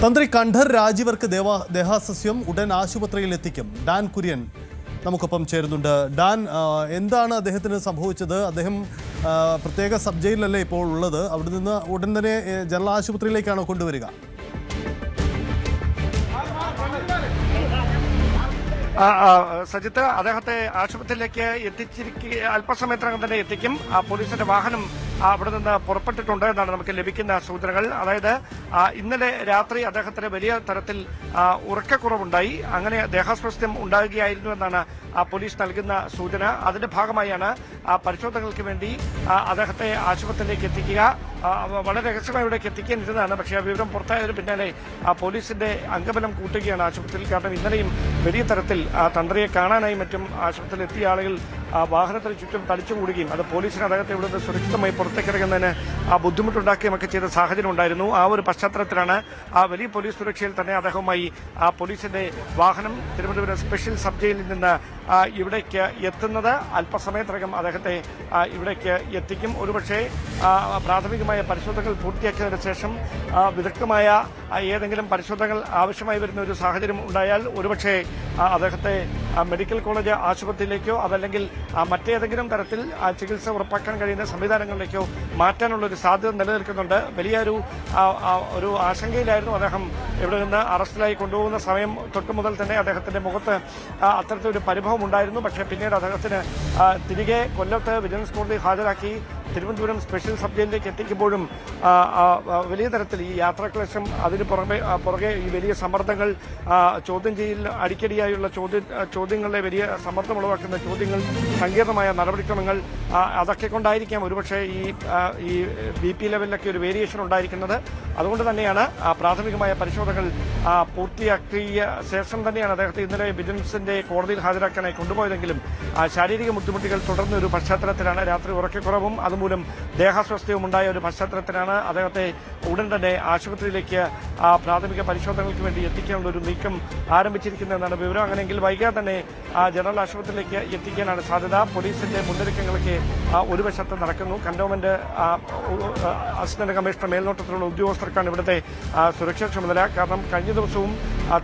തന്ത്രി കണ്ഠർ രാജീവർക്ക് ദേഹാസ്യം ഉടൻ ആശുപത്രിയിൽ എത്തിക്കും. ഡാൻ കുര്യൻ നമുക്കൊപ്പം ചേരുന്നുണ്ട്. ഡാൻ, എന്താണ് അദ്ദേഹത്തിന് സംഭവിച്ചത്? അദ്ദേഹം പ്രത്യേക സബ് ജയിലിലല്ലേ ഇപ്പോൾ ഉള്ളത്? അവിടെ നിന്ന് ഉടൻ തന്നെ ജനറൽ ആശുപത്രിയിലേക്കാണോ കൊണ്ടുവരിക? സജിത്ത്, അദ്ദേഹത്തെ ആശുപത്രിയിലേക്ക് അല്പസമയത്തിനകം തന്നെ എത്തിക്കും. പോലീസിന്റെ വാഹനം അവിടെ നിന്ന് പുറപ്പെട്ടിട്ടുണ്ട് എന്നാണ് നമുക്ക് ലഭിക്കുന്ന സൂചനകൾ. അതായത് ഇന്നലെ രാത്രി അദ്ദേഹത്തിന് വലിയ തരത്തിൽ ഉറക്കക്കുറവുണ്ടായി, അങ്ങനെ ദേഹാസ്വാസ്ഥ്യം ഉണ്ടാകുകയായിരുന്നു എന്നാണ് പോലീസ് നൽകുന്ന സൂചന. അതിന്റെ ഭാഗമായാണ് പരിശോധനകൾക്ക് വേണ്ടി അദ്ദേഹത്തെ ആശുപത്രിയിലേക്ക് എത്തിക്കുക. വളരെ രഹസ്യമായി ഇവിടേക്ക് എത്തിക്കാനിരുന്നതാണ്. പക്ഷേ ആ വിവരം പുറത്തായതിന് പിന്നാലെ പോലീസിന്റെ അംഗബലം കൂട്ടുകയാണ് ആശുപത്രിയിൽ. കാരണം ഇന്നലെയും വലിയ തരത്തിൽ തന്ത്രിയെ കാണാനായി മറ്റും ആശുപത്രിയിൽ എത്തിയ ആളുകൾ വാഹനത്തിന് ചുറ്റും തടിച്ചുകൂടുകയും അത് പോലീസിന് അദ്ദേഹത്തെ ഇവിടുന്ന് സുരക്ഷിതമായി പുറത്തേക്കിറങ്ങുന്നതിന് ബുദ്ധിമുട്ടുണ്ടാക്കുകയുമൊക്കെ ചെയ്ത സാഹചര്യം ഉണ്ടായിരുന്നു. ആ ഒരു പശ്ചാത്തലത്തിലാണ് വലിയ പോലീസ് സുരക്ഷയിൽ തന്നെ അദ്ദേഹവുമായി പോലീസിന്റെ വാഹനം തിരുവനന്തപുരം സ്പെഷ്യൽ സബ് ജയിലിൽ നിന്ന് ഇവിടേക്ക് എത്തുന്നത്. അല്പസമയത്തിനകം അദ്ദേഹത്തെ ഇവിടേക്ക് എത്തിക്കും. ഒരുപക്ഷെ പ്രാഥമികമായ പരിശോധനകൾ പൂർത്തിയാക്കിയതിനു ശേഷം വിദഗ്ധമായ ഏതെങ്കിലും പരിശോധനകൾ ആവശ്യമായി വരുന്ന ഒരു സാഹചര്യം ഉണ്ടായാൽ ഒരുപക്ഷെ അദ്ദേഹത്തെ മെഡിക്കൽ കോളേജ് ആശുപത്രിയിലേക്കോ അതല്ലെങ്കിൽ മറ്റേതെങ്കിലും തരത്തിൽ ചികിത്സ ഉറപ്പാക്കാൻ കഴിയുന്ന സംവിധാനങ്ങളിലേക്കോ മാറ്റാനുള്ള ഒരു സാധ്യത നിലനിൽക്കുന്നുണ്ട്. വലിയൊരു ആശങ്കയിലായിരുന്നു അദ്ദേഹം ഇവിടെ നിന്ന് അറസ്റ്റിലായി കൊണ്ടുപോകുന്ന സമയം തൊട്ടു മുതൽ തന്നെ അദ്ദേഹത്തിന്റെ മുഖത്ത് അത്തരത്തിലൊരു പരിഭവം ഉണ്ടായിരുന്നു. പക്ഷേ പിന്നീട് അദ്ദേഹത്തിന് തിരികെ കൊല്ലത്ത് വിജിലൻസ് കോടതി ഹാജരാക്കി തിരുവനന്തപുരം സ്പെഷ്യൽ സബ് ജയിലിലേക്ക് എത്തിക്കുമ്പോഴും വലിയ തരത്തിൽ ഈ യാത്രാക്ലേശം അതിന് പുറകെ ഈ വലിയ സമ്മർദ്ദങ്ങൾ, ചോദ്യം ചെയ്യൽ അടിക്കടിയായുള്ള ചോദ്യങ്ങളിലെ വലിയ സമ്മർദ്ദം ഉളവാക്കുന്ന ചോദ്യങ്ങൾ, സങ്കീർണമായ നടപടിക്രമങ്ങൾ, അതൊക്കെ കൊണ്ടായിരിക്കാം ഒരുപക്ഷെ ഈ BP ലെവലിലൊക്കെ ഒരു വേരിയേഷൻ ഉണ്ടായിരിക്കുന്നത്. അതുകൊണ്ട് തന്നെയാണ് പ്രാഥമികമായ പരിശോധനകൾ പൂർത്തിയാക്കിയ ശേഷം തന്നെയാണ് അദ്ദേഹത്തെ ഇന്നലെ വിജിലൻസിന്റെ കോടതിയിൽ ഹാജരാക്കാനായി കൊണ്ടുപോയതെങ്കിലും ശാരീരിക ബുദ്ധിമുട്ടുകൾ തുടർന്ന ഒരു പശ്ചാത്തലത്തിലാണ്, രാത്രി ഉറക്കക്കുറവും അതുമൂലം ദേഹാസ്വാസ്ഥ്യവും ഉണ്ടായ ഒരു പശ്ചാത്തലത്തിലാണ് അദ്ദേഹത്തെ ഉടൻ തന്നെ ആശുപത്രിയിലേക്ക് പ്രാഥമിക പരിശോധനകൾക്ക് വേണ്ടി എത്തിക്കാനുള്ള ഒരു നീക്കം ആരംഭിച്ചിരിക്കുന്നതെന്നാണ് വിവരം. അങ്ങനെയെങ്കിൽ വൈകാതെ തന്നെ ജനറൽ ആശുപത്രിയിലേക്ക് എത്തിക്കാനാണ് സാധ്യത. പോലീസിന്റെ മുന്നൊരുക്കങ്ങളൊക്കെ ഒരു വശത്ത് നടക്കുന്നു. കന്റോൺമെന്റ് അസിസ്റ്റന്റ് കമ്മീഷണർ മേൽനോട്ടത്തിലുള്ള ഉദ്യോഗസ്ഥർക്കാണ് ഇവിടുത്തെ സുരക്ഷാ ചുമതല. കാരണം കഴിഞ്ഞ ദിവസവും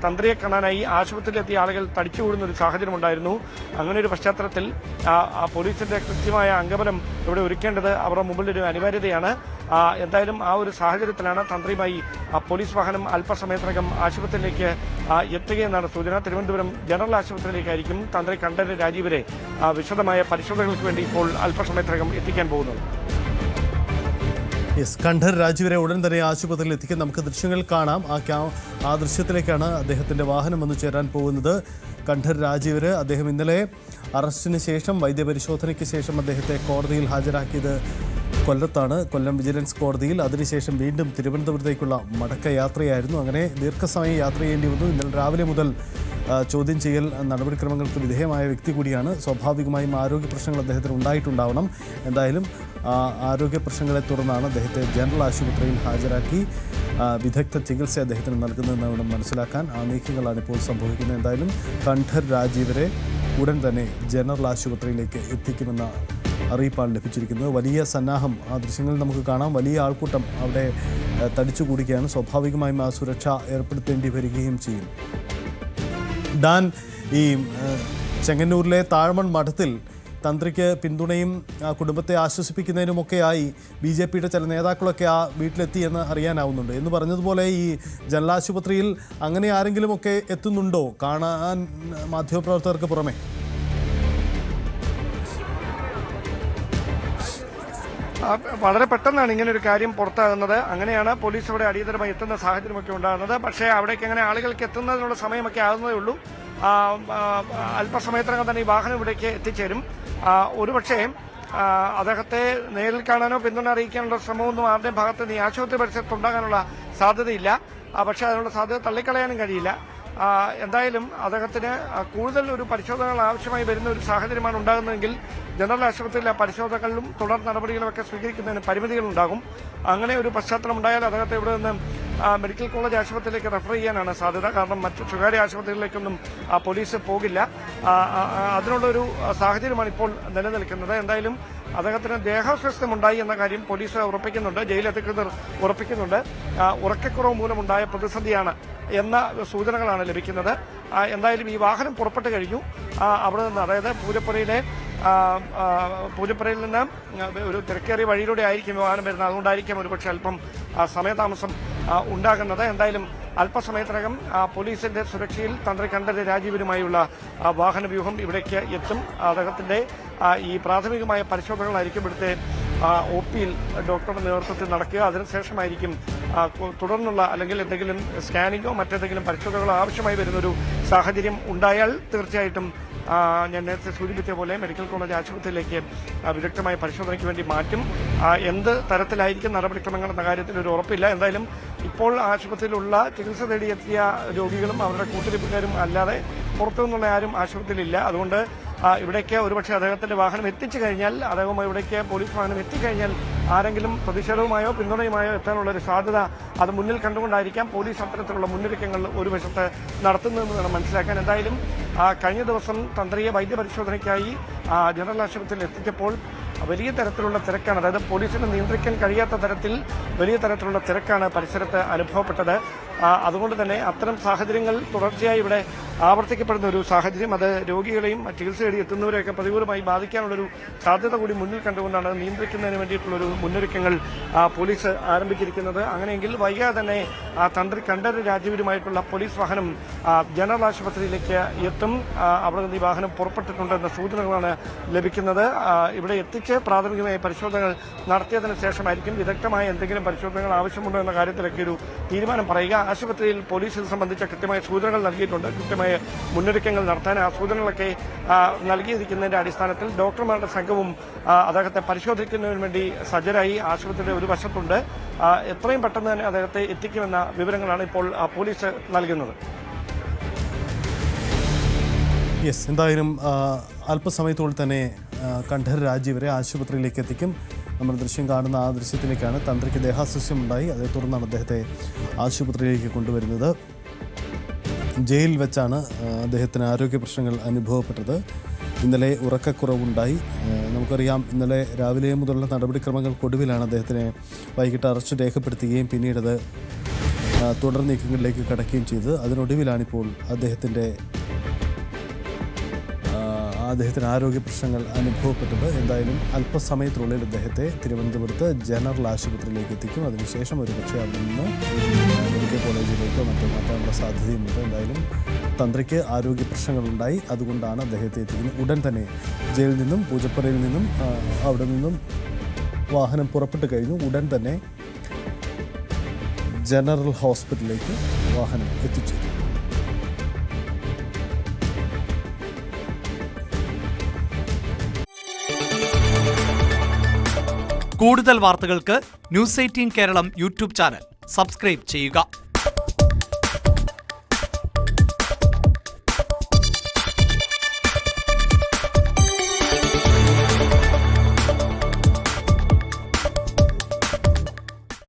തന്ത്രിയെ കാണാനായി ആശുപത്രിയിലെത്തിയ ആളുകൾ തടിച്ചുകൂടുന്ന ഒരു സാഹചര്യം ഉണ്ടായിരുന്നു. അങ്ങനെ ഒരു പശ്ചാത്തലത്തിൽ പോലീസിന്റെ കൃത്യമായ അംഗബലം ഇവിടെ ഒരുക്കേണ്ടത് അവരുടെ മുമ്പിലൊരു അനിവാര്യതയാണ്. എന്തായാലും ആ ഒരു സാഹചര്യത്തിലാണ് തന്ത്രിയുമായി പോലീസ് വാഹനം അല്പസമയത്തിനകം ആശുപത്രിയിലേക്ക് എത്തുകയെന്നാണ് സൂചന. തിരുവനന്തപുരം ജനറൽ ആശുപത്രിയിലേക്കായിരിക്കും തന്ത്രി കണ്ഠർ രാജീവരെ വിശദമായ പരിശോധനകൾക്ക് വേണ്ടി ഇപ്പോൾ അല്പസമയത്തിനകം എത്തിക്കാൻ പോകുന്നത്. കണ്ഠർ രാജീവരെ ഉടൻ തന്നെ ആശുപത്രിയിൽ എത്തിക്കാൻ നമുക്ക് ദൃശ്യങ്ങൾ കാണാം. ആ ദൃശ്യത്തിലേക്കാണ് അദ്ദേഹത്തിന്റെ വാഹനം വന്നു ചേരാൻ പോകുന്നത്. കണ്ഠർ രാജീവര് അദ്ദേഹം ഇന്നലെ അറസ്റ്റിന് ശേഷം വൈദ്യപരിശോധനയ്ക്ക് ശേഷം അദ്ദേഹത്തെ കോടതിയിൽ ഹാജരാക്കിയത് കൊല്ലത്താണ്, കൊല്ലം വിജിലൻസ് കോടതിയിൽ. അതിനുശേഷം വീണ്ടും തിരുവനന്തപുരത്തേക്കുള്ള മടക്കയാത്രയായിരുന്നു. അങ്ങനെ ദീർഘസമയം യാത്ര ചെയ്യേണ്ടി വന്നു. ഇന്നലെ രാവിലെ മുതൽ ചോദ്യം ചെയ്യൽ നടപടിക്രമങ്ങൾക്ക് വിധേയമായ വ്യക്തി കൂടിയാണ്. സ്വാഭാവികമായും ആരോഗ്യ പ്രശ്നങ്ങൾ അദ്ദേഹത്തിന് ഉണ്ടായിട്ടുണ്ടാവണം. എന്തായാലും ആരോഗ്യ പ്രശ്നങ്ങളെ തുടർന്നാണ് അദ്ദേഹത്തെ ജനറൽ ആശുപത്രിയിൽ ഹാജരാക്കി വിദഗ്ധ ചികിത്സ അദ്ദേഹത്തിന് നൽകുന്നതെന്ന് വേണം മനസ്സിലാക്കാൻ. ആ നീക്കങ്ങളാണ് ഇപ്പോൾ സംഭവിക്കുന്നത്. എന്തായാലും കണ്ഠർ രാജീവരെ ഉടൻ തന്നെ ജനറൽ ആശുപത്രിയിലേക്ക് എത്തിക്കുമെന്ന അറിയിപ്പാണ് ലഭിച്ചിരിക്കുന്നത്. വലിയ സന്നാഹം ആ ദൃശ്യങ്ങളിൽ നമുക്ക് കാണാം. വലിയ ആൾക്കൂട്ടം അവിടെ തടിച്ചുകൂടുകയാണ്. സ്വാഭാവികമായും ആ സുരക്ഷ ഏർപ്പെടുത്തേണ്ടി വരികയും ചെയ്യും. ഡാൻ, ഈ ചെങ്ങന്നൂരിലെ താഴ്മൺ മഠത്തിൽ തന്ത്രിക്ക് പിന്തുണയും കുടുംബത്തെ ആശ്വസിപ്പിക്കുന്നതിനുമൊക്കെയായി BJPയുടെ ചില നേതാക്കളൊക്കെ ആ വീട്ടിലെത്തി എന്ന് അറിയാനാവുന്നുണ്ട്. എന്ന് പറഞ്ഞതുപോലെ ഈ ജനറൽ ആശുപത്രിയിൽ അങ്ങനെ ആരെങ്കിലുമൊക്കെ എത്തുന്നുണ്ടോ കാണാൻ മാധ്യമപ്രവർത്തകർക്ക് പുറമെ? വളരെ പെട്ടെന്നാണ് ഇങ്ങനെ ഒരു കാര്യം പുറത്താകുന്നത്. അങ്ങനെയാണ് പോലീസ് ഇവിടെ അടിയന്തരമായി എത്തുന്ന സാഹചര്യമൊക്കെ ഉണ്ടാകുന്നത്. പക്ഷേ അവിടേക്ക് അങ്ങനെ ആളുകൾക്ക് എത്തുന്നതിനുള്ള സമയമൊക്കെ ആകുന്നതേ ഉള്ളൂ. അല്പസമയത്തിനകം തന്നെ ഈ വാഹനം ഇവിടേക്ക് എത്തിച്ചേരും. ഒരുപക്ഷേ അദ്ദേഹത്തെ നേരിൽ കാണാനോ പിന്തുണ അറിയിക്കാനുള്ള ശ്രമമൊന്നും ആരുടെയും ഭാഗത്ത് നിന്ന് ഈ ആശുപത്രി പരിസരത്ത് ഉണ്ടാകാനുള്ള സാധ്യതയില്ല. പക്ഷേ അതിനുള്ള സാധ്യത തള്ളിക്കളയാനും കഴിയില്ല. എന്തായാലും അദ്ദേഹത്തിന് കൂടുതൽ ഒരു പരിശോധനകൾ ആവശ്യമായി വരുന്ന ഒരു സാഹചര്യമാണ് ഉണ്ടാകുന്നതെങ്കിൽ ജനറൽ ആശുപത്രിയിലെ പരിശോധനകളിലും തുടർ നടപടികളുമൊക്കെ സ്വീകരിക്കുന്നതിന് പരിമിതികളുണ്ടാകും. അങ്ങനെ ഒരു പശ്ചാത്തലം ഉണ്ടായാൽ അദ്ദേഹത്തെ ഇവിടെ നിന്ന് മെഡിക്കൽ കോളേജ് ആശുപത്രിയിലേക്ക് റെഫർ ചെയ്യാനാണ് സാധ്യത. കാരണം മറ്റു സ്വകാര്യ ആശുപത്രികളിലേക്കൊന്നും പോലീസ് പോകില്ല. അതിനുള്ളൊരു സാഹചര്യമാണ് ഇപ്പോൾ നിലനിൽക്കുന്നത്. എന്തായാലും അദ്ദേഹത്തിന് ദേഹാസ്വാസ്ഥ്യമുണ്ടായി എന്ന കാര്യം പോലീസ് ഉറപ്പിക്കുന്നുണ്ട്, ജയിൽ അധികൃതർ ഉറപ്പിക്കുന്നുണ്ട്. ഉറക്കക്കുറവ് മൂലമുണ്ടായ പ്രതിസന്ധിയാണ് എന്ന സൂചനകളാണ് ലഭിക്കുന്നത്. എന്തായാലും ഈ വാഹനം പുറപ്പെട്ടു കഴിഞ്ഞു. അവിടെ നിന്ന്, അതായത് പൂജപ്പുരയിൽ നിന്ന് ഒരു തിരക്കേറിയ വഴിയിലൂടെ ആയിരിക്കും വാഹനം വരുന്നത്. അതുകൊണ്ടായിരിക്കും ഒരുപക്ഷെ അല്പം സമയതാമസം ഉണ്ടാകുന്നത്. എന്തായാലും അല്പസമയത്തിനകം പോലീസിന്റെ സുരക്ഷയിൽ തന്ത്രി കണ്ഠര് രാജീവനുമായുള്ള വാഹനവ്യൂഹം ഇവിടേക്ക് എത്തും. അദ്ദേഹത്തിന്റെ ഈ പ്രാഥമികമായ പരിശോധനകളായിരിക്കും ഇവിടുത്തെ OPയിൽ ഡോക്ടറുടെ നേതൃത്വത്തിൽ നടക്കുക. അതിനുശേഷമായിരിക്കും തുടർന്നുള്ള അല്ലെങ്കിൽ എന്തെങ്കിലും സ്കാനിങ്ങോ മറ്റെന്തെങ്കിലും പരിശോധനകളോ ആവശ്യമായി വരുന്നൊരു സാഹചര്യം ഉണ്ടായാൽ തീർച്ചയായിട്ടും ഞാൻ നേരത്തെ സൂചിപ്പിച്ച പോലെ മെഡിക്കൽ കോളേജ് ആശുപത്രിയിലേക്ക് വിദഗ്ധമായ പരിശോധനയ്ക്ക് വേണ്ടി മാറ്റും. എന്ത് തരത്തിലായിരിക്കും നടപടിക്രമങ്ങൾ എന്ന കാര്യത്തിൽ ഒരു ഉറപ്പില്ല. എന്തായാലും ഇപ്പോൾ ആശുപത്രിയിലുള്ള ചികിത്സ തേടിയെത്തിയ രോഗികളും അവരുടെ കൂട്ടിരിപ്പുകാരും അല്ലാതെ പുറത്തുനിന്നുള്ള ആരും ആശുപത്രിയിലില്ല. അതുകൊണ്ട് ഇവിടേക്ക് ഒരുപക്ഷെ അദ്ദേഹത്തിന്റെ വാഹനം എത്തിച്ചു കഴിഞ്ഞാൽ, അദ്ദേഹവുമായി ഇവിടേക്ക് പോലീസ് വാഹനം എത്തിക്കഴിഞ്ഞാൽ ആരെങ്കിലും പ്രതിഷേധവുമായോ പിന്തുണയുമായോ എത്താനുള്ള ഒരു സാധ്യത അത് മുന്നിൽ കണ്ടുകൊണ്ടായിരിക്കാം പോലീസ് അത്തരത്തിലുള്ള മുന്നൊരുക്കങ്ങൾ ഒരു വശത്ത് നടത്തുന്നതെന്ന് വേണം മനസ്സിലാക്കാൻ. എന്തായാലും കഴിഞ്ഞ ദിവസം തന്ത്രിയെ വൈദ്യപരിശോധനയ്ക്കായി ജനറൽ ആശുപത്രിയിൽ എത്തിച്ചപ്പോൾ വലിയ തരത്തിലുള്ള തിരക്കാണ്, അതായത് പോലീസിന് നിയന്ത്രിക്കാൻ കഴിയാത്ത തരത്തിൽ വലിയ തരത്തിലുള്ള തിരക്കാണ് പരിസരത്ത് അനുഭവപ്പെട്ടത്. അതുകൊണ്ട് തന്നെ അത്തരം സാഹചര്യങ്ങൾ തുടർച്ചയായി ഇവിടെ ആവർത്തിക്കപ്പെടുന്ന ഒരു സാഹചര്യം, അത് രോഗികളെയും ചികിത്സ തേടി എത്തുന്നവരെയൊക്കെ പ്രതികൂലമായി ബാധിക്കാനുള്ളൊരു സാധ്യത കൂടി മുന്നിൽ കണ്ടുകൊണ്ടാണ് നിയന്ത്രിക്കുന്നതിന് വേണ്ടിയിട്ടുള്ളൊരു മുന്നൊരുക്കങ്ങൾ പോലീസ് ആരംഭിച്ചിരിക്കുന്നത്. അങ്ങനെയെങ്കിൽ വൈകാതെ തന്നെ തന്ത്രി കണ്ഠര് രാജീവനുമായിട്ടുള്ള പോലീസ് വാഹനം ജനറൽ ആശുപത്രിയിലേക്ക് എത്തും. അവിടെ നിന്ന് ഈ വാഹനം പുറപ്പെട്ടിട്ടുണ്ടെന്ന സൂചനകളാണ് ലഭിക്കുന്നത്. ഇവിടെ എത്തിച്ച് പ്രാഥമികമായ പരിശോധനകൾ നടത്തിയതിനു ശേഷമായിരിക്കും വിദഗ്ധമായ എന്തെങ്കിലും പരിശോധനകൾ ആവശ്യമുണ്ടോ എന്ന കാര്യത്തിലൊക്കെ ഒരു തീരുമാനം പറയുക. ആശുപത്രിയിൽ പോലീസ് ഇത് സംബന്ധിച്ച കൃത്യമായ സൂചനകൾ നൽകിയിട്ടുണ്ട്, കൃത്യമായ മുന്നൊരുക്കങ്ങൾ നടത്താൻ. ആ സൂചനകളൊക്കെ നൽകിയിരിക്കുന്നതിന്റെ അടിസ്ഥാനത്തിൽ ഡോക്ടർമാരുടെ സംഘവും അദ്ദേഹത്തെ പരിശോധിക്കുന്നതിന് വേണ്ടി സജ്ജരായി ആശുപത്രിയുടെ ഒരു വശത്തുണ്ട്. എത്രയും പെട്ടെന്ന് തന്നെ അദ്ദേഹത്തെ എത്തിക്കുമെന്ന വിവരങ്ങളാണ് ഇപ്പോൾ പോലീസ് നൽകുന്നത്. എന്തായാലും അല്പസമയത്തോടെ തന്നെ കണ്ഠര് രാജീവരെ ആശുപത്രിയിലേക്ക് എത്തിക്കും. നമ്മൾ ദൃശ്യം കാണുന്ന ആ ദൃശ്യത്തിലേക്കാണ്. തന്ത്രിക്ക് ദേഹാസ്വാസ്ഥ്യമുണ്ടായി, അതേ തുടർന്നാണ് അദ്ദേഹത്തെ ആശുപത്രിയിലേക്ക് കൊണ്ടുവരുന്നത്. ജയിലിൽ വെച്ചാണ് അദ്ദേഹത്തിന് ആരോഗ്യ പ്രശ്നങ്ങൾ അനുഭവപ്പെട്ടത്. ഇന്നലെ ഉറക്കക്കുറവുണ്ടായി. നമുക്കറിയാം, ഇന്നലെ രാവിലെ മുതലുള്ള നടപടിക്രമങ്ങൾക്കൊടുവിലാണ് അദ്ദേഹത്തിനെ വൈകിട്ട് അറസ്റ്റ് രേഖപ്പെടുത്തുകയും പിന്നീടത് തുടർ നീക്കങ്ങളിലേക്ക് കടക്കുകയും ചെയ്തത്. അതിനൊടുവിലാണിപ്പോൾ അദ്ദേഹത്തിന് ആരോഗ്യ പ്രശ്നങ്ങൾ അനുഭവപ്പെട്ടത്. എന്തായാലും അല്പസമയത്തിനുള്ളിൽ അദ്ദേഹത്തെ തിരുവനന്തപുരത്ത് ജനറൽ ആശുപത്രിയിലേക്ക് എത്തിക്കും. അതിനുശേഷം ഒരുപക്ഷെ അവിടെ നിന്ന് മെഡിക്കൽ കോളേജിലേക്കോ മറ്റോ മാറ്റാനുള്ള സാധ്യതയുമുണ്ട്. എന്തായാലും തന്ത്രിക്ക് ആരോഗ്യ പ്രശ്നങ്ങളുണ്ടായി, അതുകൊണ്ടാണ് അദ്ദേഹത്തെ എത്തിക്കുന്നത്. ഉടൻ തന്നെ ജയിലിൽ നിന്നും പൂജപ്പുരയിൽ നിന്നും അവിടെ നിന്നും വാഹനം പുറപ്പെട്ടു കഴിഞ്ഞു. ഉടൻ തന്നെ ജനറൽ ഹോസ്പിറ്റലിലേക്ക് വാഹനം എത്തിച്ചു. കൂടുതൽ വാർത്തകൾക്ക് news 18 Keralam YouTube channel subscribe ചെയ്യുക.